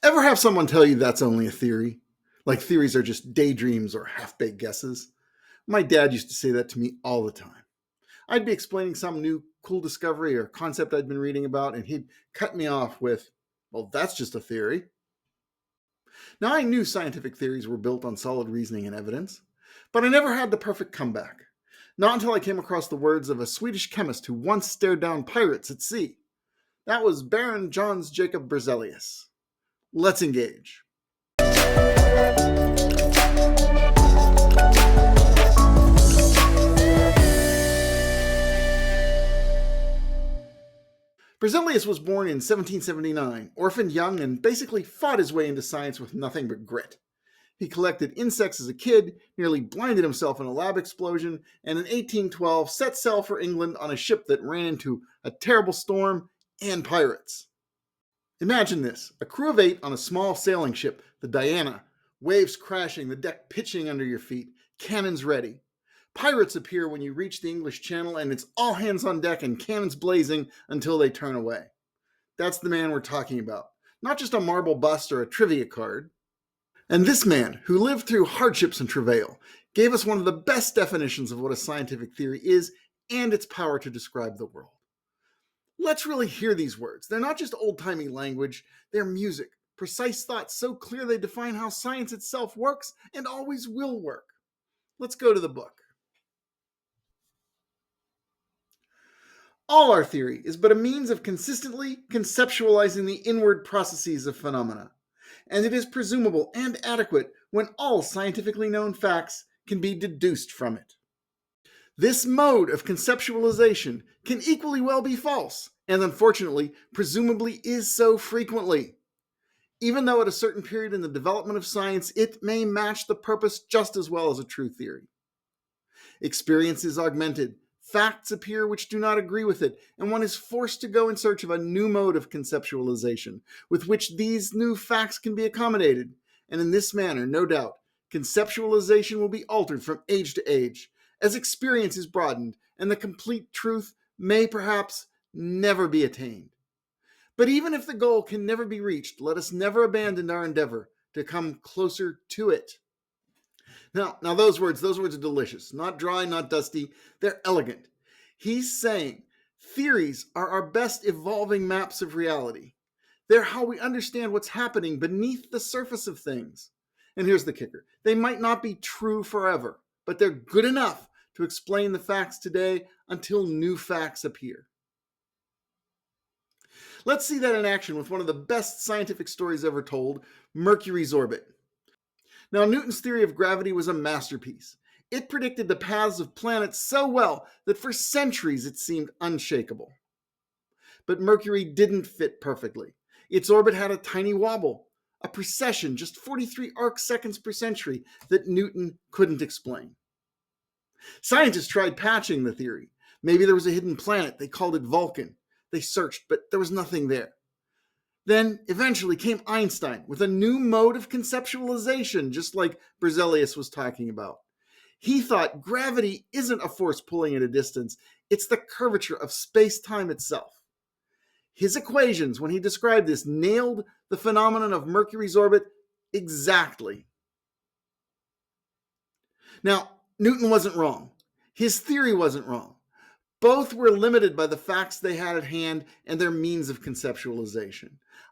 Ever have someone tell you that's only a theory? Like theories are just daydreams or half-baked guesses? My dad used to say that to me all the time. I'd be explaining some new cool discovery or concept I'd been reading about, and he'd cut me off with, well, that's just a theory. Now, I knew scientific theories were built on solid reasoning and evidence, but I never had the perfect comeback. Not until I came across the words of a Swedish chemist who once stared down pirates at sea. That was Baron Jöns Jacob Berzelius. Let's engage. Berzelius was born in 1779, orphaned young, and basically fought his way into science with nothing but grit. He collected insects as a kid, nearly blinded himself in a lab explosion, and in 1812 set sail for England on a ship that ran into a terrible storm and pirates. Imagine this, a crew of 8 on a small sailing ship, the Diana, waves crashing, the deck pitching under your feet, cannons ready. Pirates appear when you reach the English Channel, and it's all hands on deck and cannons blazing until they turn away. That's the man we're talking about, not just a marble bust or a trivia card. And this man, who lived through hardships and travail, gave us one of the best definitions of what a scientific theory is and its power to describe the world. Let's really hear these words. They're not just old-timey language, they're music, precise thoughts so clear they define how science itself works and always will work. Let's go to the book. All our theory is but a means of consistently conceptualizing the inward processes of phenomena, and it is presumable and adequate when all scientifically known facts can be deduced from it. This mode of conceptualization can equally well be false, and unfortunately, presumably is so frequently. Even though at a certain period in the development of science, it may match the purpose just as well as a true theory. Experience is augmented, facts appear which do not agree with it, and one is forced to go in search of a new mode of conceptualization, with which these new facts can be accommodated. And in this manner, no doubt, conceptualization will be altered from age to age, as experience is broadened, and the complete truth may perhaps never be attained. But even if the goal can never be reached, let us never abandon our endeavor to come closer to it. Now those words are delicious. Not dry, not dusty. They're elegant. He's saying theories are our best evolving maps of reality. They're how we understand what's happening beneath the surface of things. And here's the kicker. They might not be true forever, but they're good enough to explain the facts today until new facts appear. Let's see that in action with one of the best scientific stories ever told, Mercury's orbit. Now, Newton's theory of gravity was a masterpiece. It predicted the paths of planets so well that for centuries it seemed unshakable. But Mercury didn't fit perfectly. Its orbit had a tiny wobble, a precession, just 43 arc seconds per century, that Newton couldn't explain. Scientists tried patching the theory. Maybe there was a hidden planet. They called it Vulcan. They searched, but there was nothing there. Then eventually came Einstein with a new mode of conceptualization, just like Berzelius was talking about. He thought gravity isn't a force pulling at a distance, it's the curvature of space-time itself. His equations, when he described this, nailed the phenomenon of Mercury's orbit exactly. Now, Newton wasn't wrong. His theory wasn't wrong. Both were limited by the facts they had at hand and their means of conceptualization.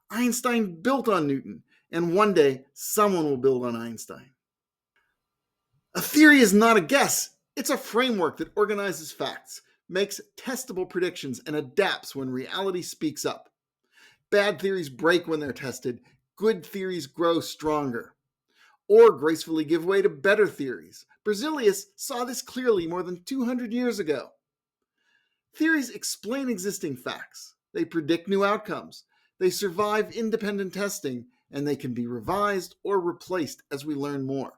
Einstein built on Newton, and one day someone will build on Einstein. A theory is not a guess. It's a framework that organizes facts, makes testable predictions, and adapts when reality speaks up. Bad theories break when they're tested. Good theories grow stronger, or gracefully give way to better theories. Berzelius saw this clearly more than 200 years ago. Theories explain existing facts. They predict new outcomes. They survive independent testing, and they can be revised or replaced as we learn more.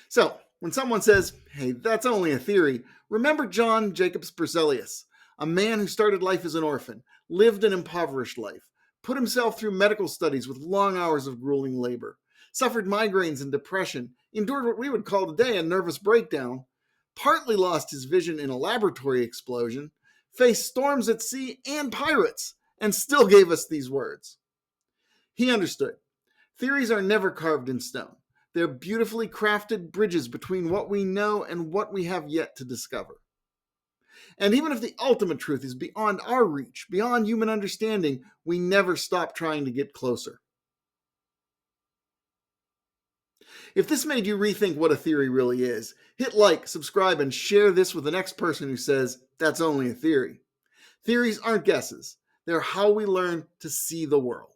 So, when someone says, hey, that's only a theory, remember Jöns Jacob Berzelius, a man who started life as an orphan, lived an impoverished life, put himself through medical studies with long hours of grueling labor, suffered migraines and depression, endured what we would call today a nervous breakdown, partly lost his vision in a laboratory explosion, faced storms at sea and pirates, and still gave us these words. He understood. Theories are never carved in stone. They're beautifully crafted bridges between what we know and what we have yet to discover. And even if the ultimate truth is beyond our reach, beyond human understanding, we never stop trying to get closer. If this made you rethink what a theory really is, hit like, subscribe, and share this with the next person who says, that's only a theory. Theories aren't guesses. They're how we learn to see the world.